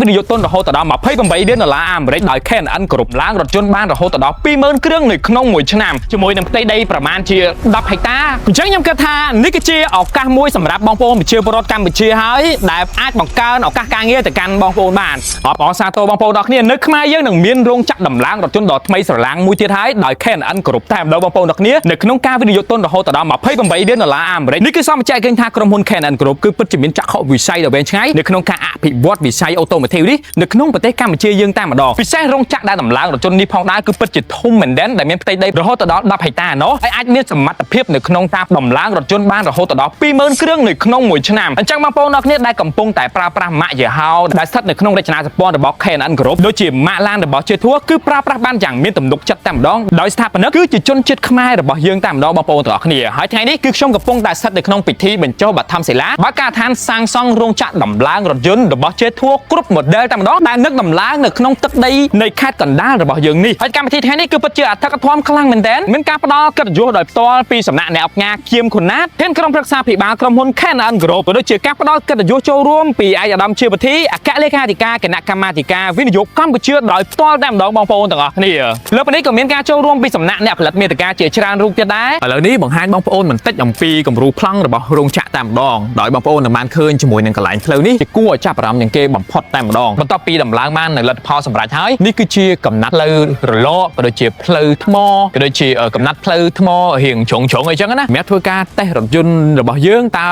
វិនិយោគទុនរហូតដល់28លានដុល្លារអាមេរិកដោយ KNN គ្រប់ឡើងរថយន្តបានរហូតដល់20000គ្រឿងនៅក្នុងមួយឆ្នាំជាមួយនឹងផ្ទៃដីប្រមាណជា10ហិកតាអញ្ចឹងខ្ញុំគិតថានេះគឺជាឱកាសមួយសម្រាប់បងប្អូនប្រជាពលរដ្ឋកម្ពុជាហើយដែលអាចបង្កើនឱកាសការងារទៅកាន់បងប្អូនបានអបអរសាទរបងប្អូនទាំងគ្នានៅខ្មែរយើងនឹងមានរោងចក្រដំឡើងរថយន្តដ៏ថ្មីស្រឡាងមួយទៀតហើយដោយ KNN គ្រប់តែម្ដងបងប្អូនទាំងគ្នានៅក្នុងការវិនិយោគទុនរហូតដល់28លានដុល្លារអាមេរិកនេះគឺសមបញ្ជាក់ឃើញថាក្រុមហ៊ុន KNN គ្រប់គឺពិតជាមានចក្ខុវិស័យដ៏វែងឆ្ងាយនៅក្នុងការអភិវឌ្ឍវិស័យអូតូម៉ាទីវនេះនៅក្នុងប្រទេសកម្ពុជាយើងតែម្ដងពិសេសរោងចក្រដែលដំឡើងរថយន្តនេះផងដែរគឺពិតជាធំមែនទែនដែលមានផ្ទៃដីរហូតដល់10ហិកតាណោះហើយអាចមានសមត្ថភាពនៅក្នុងការដំឡើងរថយន្តបានរហូតដល់20000គ្រឿងនៅក្នុងមួយឆ្នាំអញ្ចឹងបងប្អូនអ្នកគ្នាដែលកំពុងតែប្រើប្រាស់ម៉ាកយីហោដែលស្ថិតនៅក្នុងរចនាសម្ព័ន្ធរបស់ KNN គ្រប់ដូចជាម៉ាកឡានរបស់ជាធัวគឺប្រើប្រាស់បានយ៉ាងមានទំនុកចិត្តតែម្ដងដោយស្ថាបនិកគឺជាជនជាតិខ្មែររបស់យើងតែម្ដងបងប្អូនទាំងអស់គ្នាហើយថ្ងៃនេះគឺខ្ញុំកំពុងតែស្ថិតនៅក្នុងពិធីបញ្ចុះបឋមសិលាបើការដ្ឋានសាងសង់រោងចក្រដំឡើងរថយន្តរបស់ជាធัวគ្រប់ model តែម្ដងដែលនឹកដំឡើងនៅក្នុងទឹកដីនៃខេត្តកណ្ដាលរបស់យើងនេះហើយកម្មវិធីថ្ងៃនេះគឺពិតជាអធិកអធមខ្លាំងមែនទែនមានការផ្ដល់កិត្តិយសដោយផ្ទាល់ពីសំណាក់អ្នកអង្គការគៀមខុនណាតធានក្រុមប្រឹក្សាភិបាលក្រុមហ៊ុន KNN Group ក៏ដូចជាការផ្ដល់កិត្តិយសចូលរួមពីឯកឧត្តមជាប្រធានអគ្គលេខាធិការគណៈកម្មាធិការវិនិយោគកម្ពុជាដោយផ្ទាល់តែម្ដងបងប្អូនទាំងអស់គ្នាលើពីនេះក៏មានការចូលរួមពីសំណាក់អ្នកផលិតមាតិកាជាច្រើនរូបទៀតដែរឥឡូវនេះបង្ហាញបងប្អូនបន្តិចអំពីគំរូប្លង់របស់រោងចក្រតែម្ដងដោយបងប្អូននឹងបានឃើញជាមួយនឹងកន្លែងផ្លូវនេះគួរឲ្យចាប់អារម្មណ៍យ៉ាងគេបំផុតតែម្ដងបន្ទាប់ពីដំឡើងបាននៅលទ្ធផលសម្រាប់ហើយនេះគឺជាកំណាត់ផ្លូវរលកក៏ដូចជាផ្លូវថ្មក៏ដូចជាកំណាត់ផ្លូវថ្មរៀងជ្រុងអីចឹងណាសម្រាប់ធ្វើការតេស្តរថយន្តរបស់យើងតើ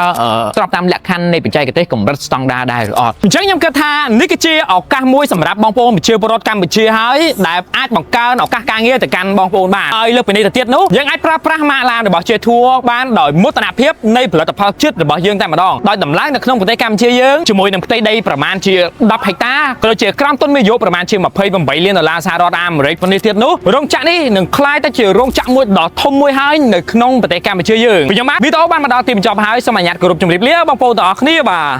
ស្របតាមលក្ខខណ្ឌនៃបច្ចេកទេសកម្រិតស្តង់ដារដែរឬអត់អញ្ចឹងខ្ញុំគិតថានេះគឺជាឱកាសមួយសម្រាប់បងប្អូនប្រជាពលរដ្ឋកម្ពុជាហើយដែលអាចបង្កើនឱកាសការងារទៅកាន់បងប្អូនបានហើយលើពីនេះទៅទៀតនោះយើងអាចប្រើប្រាស់ម៉ាកឡានរបស់ជាធัวបានដោយមោទនភាពនៃផលិតផលជាតិរបស់យើងតែម្ដងដោយដំឡើងនៅក្នុងប្រទេសកម្ពុជាយើងជាមួយនឹងផ្ទៃដីប្រមាណជា10ហិកតាក៏ដូចជាក្រោមទុនវិនិយោគប្រមាណជា28លានដុល្លារសហរដ្ឋអាមេរិកនេះទៀតនោះរោងចក្រនេះនឹងក្លាយទៅជារោងចក្រមួយដ៏ធំមួយហើយនៅក្នុងប្រទេសកម្ពុជាយើងខ្ញុំបាទវីដេអូបានមកដល់ទីបញ្ចប់ហើយសូមអនុញ្ញាតគោរពជម្រាបលាបងប្អូនទាំងអស់គ្នាបាទ